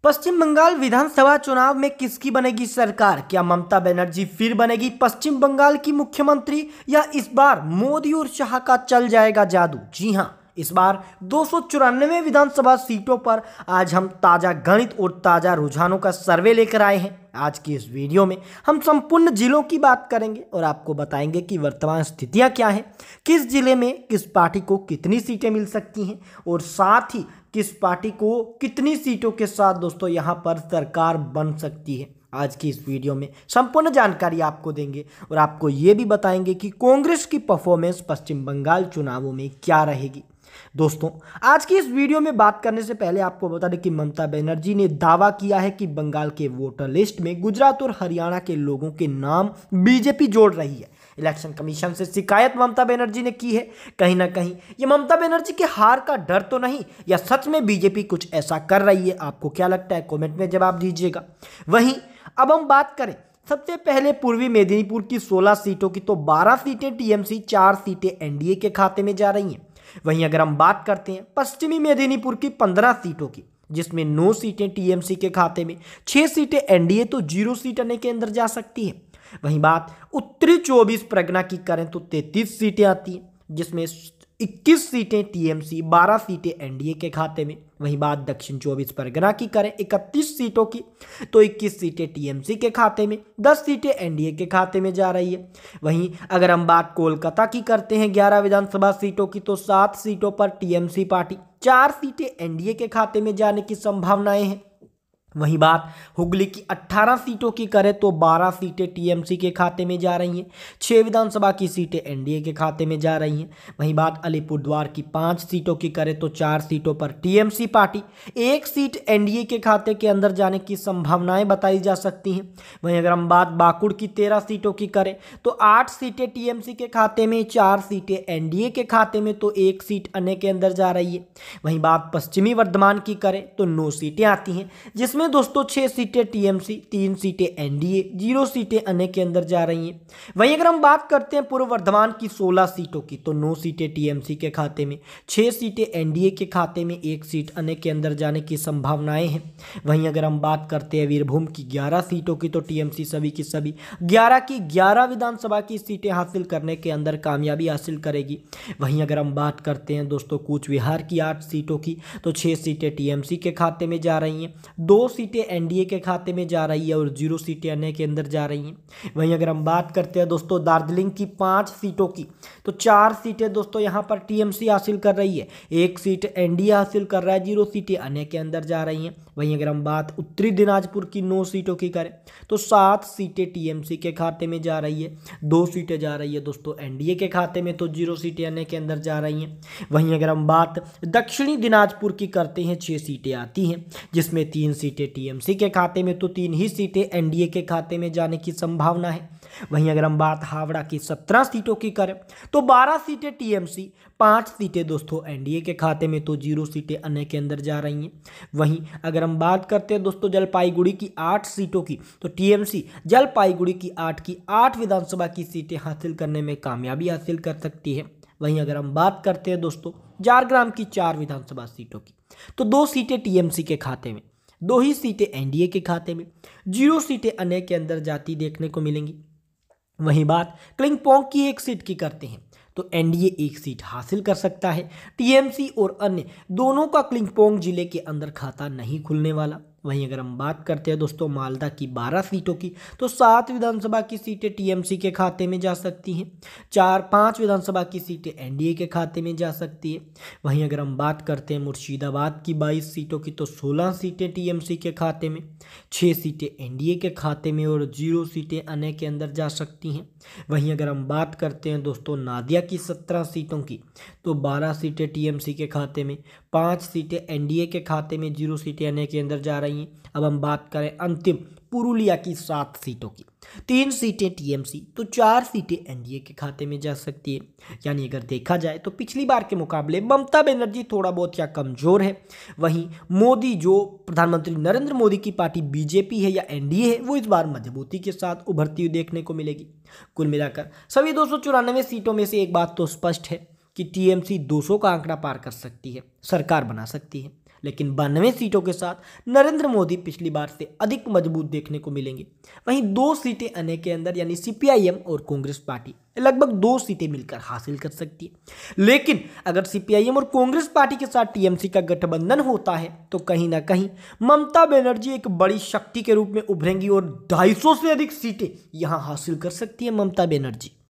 पश्चिम बंगाल विधानसभा चुनाव में किसकी बनेगी सरकार? क्या ममता बनर्जी फिर बनेगी पश्चिम बंगाल की मुख्यमंत्री या इस बार मोदी और शाह का चल जाएगा जादू? जी हां, इस बार 294 विधानसभा सीटों पर आज हम ताजा गणित और ताजा रुझानों का सर्वे लेकर आए हैं। आज की इस वीडियो में हम संपूर्ण जिलों की बात करेंगे और आपको बताएंगे कि वर्तमान स्थितियां क्या हैं, किस जिले में किस पार्टी को कितनी सीटें मिल सकती हैं और साथ ही किस पार्टी को कितनी सीटों के साथ दोस्तों यहां पर सरकार बन सकती है। आज की इस वीडियो में संपूर्ण जानकारी आपको देंगे और आपको ये भी बताएंगे कि कांग्रेस की परफॉर्मेंस पश्चिम बंगाल चुनावों में क्या रहेगी। दोस्तों, आज की इस वीडियो में बात करने से पहले आपको बता दें कि ममता बनर्जी ने दावा किया है कि बंगाल के वोटर लिस्ट में गुजरात और हरियाणा के लोगों के नाम बीजेपी जोड़ रही है। इलेक्शन कमीशन से शिकायत ममता बनर्जी ने की है। कहीं ना कहीं ये ममता बनर्जी के हार का डर तो नहीं, या सच में बीजेपी कुछ ऐसा कर रही है? आपको क्या लगता है? कमेंट में जवाब दीजिएगा। वहीं अब हम बात करें सबसे पहले पूर्वी मेदिनीपुर की 16 सीटों की, तो 12 सीटें टीएमसी, 4 सीटें एनडीए के खाते में जा रही हैं। वहीं अगर हम बात करते हैं पश्चिमी मेदिनीपुर की 15 सीटों की, जिसमें 9 सीटें टीएमसी के खाते में, 6 सीटें एनडीए, तो 0 सीट आने के अंदर जा सकती है। वहीं बात उत्तरी 24 परगना की करें तो 33 सीटें आती हैं, जिसमें 21 सीटें टीएमसी, 12 सीटें एनडीए के खाते में। वहीं बात दक्षिण 24 परगना की करें 31 सीटों की, तो 21 सीटें टीएमसी के खाते में, 10 सीटें एनडीए के खाते में जा रही है। वहीं अगर हम बात कोलकाता की करते हैं 11 विधानसभा सीटों की, तो 7 सीटों पर टीएमसी पार्टी, 4 सीटें एनडीए के खाते में जाने की संभावनाएं हैं। वहीं बात हुगली की 18 सीटों की करें तो 12 सीटें टीएमसी के खाते में जा रही हैं, 6 विधानसभा की सीटें एनडीए के खाते में जा रही हैं। वहीं बात अलीपुरद्वार की 5 सीटों की करें तो 4 सीटों पर टीएमसी पार्टी, 1 सीट एनडीए के खाते के अंदर जाने की संभावनाएं बताई जा सकती हैं। वहीं अगर हम बात बाकुड़ की 13 सीटों की करें तो 8 सीटें टीएमसी के खाते में, 4 सीटें एनडीए के खाते में, तो 1 सीट अन्य के अंदर जा रही है। वहीं बात पश्चिमी वर्धमान की करें तो 9 सीटें आती हैं, जिसमें दोस्तों 6 सीटें टीएमसी, 3 सीटें एनडीए, 0 सीटें अन्य के अंदर जा रही हैं। वहीं अगर हम बात करते हैं पूर्व वर्धमान की 16 सीटों की, तो 9 सीटें टीएमसी के खाते में, 6 सीटें एनडीए के खाते में, 1 सीट अन्य के अंदर जाने की संभावनाएं हैं। वहीं अगर हम बात करते हैं वीरभूम की 11 सीटों की, तो टीएमसी सभी की सभी 11 की 11 विधानसभा की सीटें हासिल करने के अंदर कामयाबी हासिल करेगी। वहीं अगर हम बात करते हैं दोस्तों कूच बिहार की 8 सीटों की, तो 6 सीटें टीएमसी के खाते में जा रही हैं, 2 सीटें एनडीए के खाते में जा रही है और 0 सीटें अन्य के अंदर जा रही हैं। वहीं अगर हम बात करते हैं दोस्तों दार्जिलिंग की 5 सीटों की, तो 4 सीटें दोस्तों यहां पर टीएमसी हासिल कर रही है, 1 सीट एनडीए हासिल कर रहा है, 0 सीटें अन्य के अंदर जा रही हैं। वहीं अगर हम बात उत्तरी दिनाजपुर की 9 सीटों की करें तो 7 सीटें टीएमसी के खाते में जा रही है, 2 सीटें जा रही है दोस्तों एनडीए के खाते में, तो 0 सीटें अन्य के अंदर जा रही हैं। वहीं अगर हम बात दक्षिणी दिनाजपुर की करते हैं, 6 सीटें आती हैं, जिसमें 3 सीटें टीएमसी के खाते में, तो 3 ही सीटें एनडीए के खाते में जाने की संभावना है। वहीं अगर हम बात हावड़ा की 17 सीटों की करें तो 12 सीटें टीएमसी, 5 सीटें दोस्तों एनडीए के खाते में, तो 0 सीटें अन्य के अंदर जा रही हैं। वहीं अगर हम बात करते हैं दोस्तों जलपाईगुड़ी की 8 सीटों की, तो टीएमसी जलपाईगुड़ी की 8 विधानसभा की सीटें हासिल करने में कामयाबी हासिल कर सकती है। वहीं अगर हम बात करते हैं दोस्तों झारग्राम की 4 विधानसभा सीटों की, तो 2 सीटें टीएमसी के खाते में, 2 ही सीटें एनडीए के खाते में, 0 सीटें अन्य के अंदर जाती देखने को मिलेंगी। वहीं बात क्लिंगपोंग की 1 सीट की करते हैं तो एनडीए 1 सीट हासिल कर सकता है, टीएमसी और अन्य दोनों का क्लिंगपोंग जिले के अंदर खाता नहीं खुलने वाला। वहीं अगर हम बात करते हैं दोस्तों मालदा की 12 सीटों की, तो 7 विधानसभा की सीटें टीएमसी के खाते में जा सकती हैं, 5 विधानसभा की सीटें एनडीए के खाते में जा सकती है। वहीं अगर हम बात करते हैं मुर्शिदाबाद की 22 सीटों की, तो 16 सीटें टीएमसी के खाते में, 6 सीटें एनडीए के खाते में और 0 सीटें अन्य के अंदर जा सकती हैं। वहीं अगर हम बात करते हैं दोस्तों नादिया की 17 सीटों की, तो 12 सीटें टीएमसी के खाते में, 5 सीटें एनडीए के खाते में, 0 सीटें अन्य के अंदर जा रही हैं। अब हम बात करें अंतिम पुरुलिया की 7 सीटों की, 3 सीटें टीएमसी, तो 4 सीटें एनडीए के खाते में जा सकती है। यानी अगर देखा जाए तो पिछली बार के मुकाबले ममता बनर्जी थोड़ा बहुत या कमजोर है। वहीं मोदी, जो प्रधानमंत्री नरेंद्र मोदी की पार्टी बीजेपी है या एनडीए है, वो इस बार मजबूती के साथ उभरती हुई देखने को मिलेगी। कुल मिलाकर सभी 294 सीटों में से एक बात तो स्पष्ट है कि टीएमसी 200 का आंकड़ा पार कर सकती है, सरकार बना सकती है। लेकिन 92 सीटों के साथ नरेंद्र मोदी पिछली बार से अधिक मजबूत देखने को मिलेंगे। वहीं 2 सीटें अन्य के अंदर यानी सीपीआईएम और कांग्रेस पार्टी लगभग 2 सीटें मिलकर हासिल कर सकती है। लेकिन अगर सीपीआईएम और कांग्रेस पार्टी के साथ टीएमसी का गठबंधन होता है तो कहीं ना कहीं ममता बनर्जी एक बड़ी शक्ति के रूप में उभरेंगी और 250 से अधिक सीटें यहां हासिल कर सकती है ममता बनर्जी।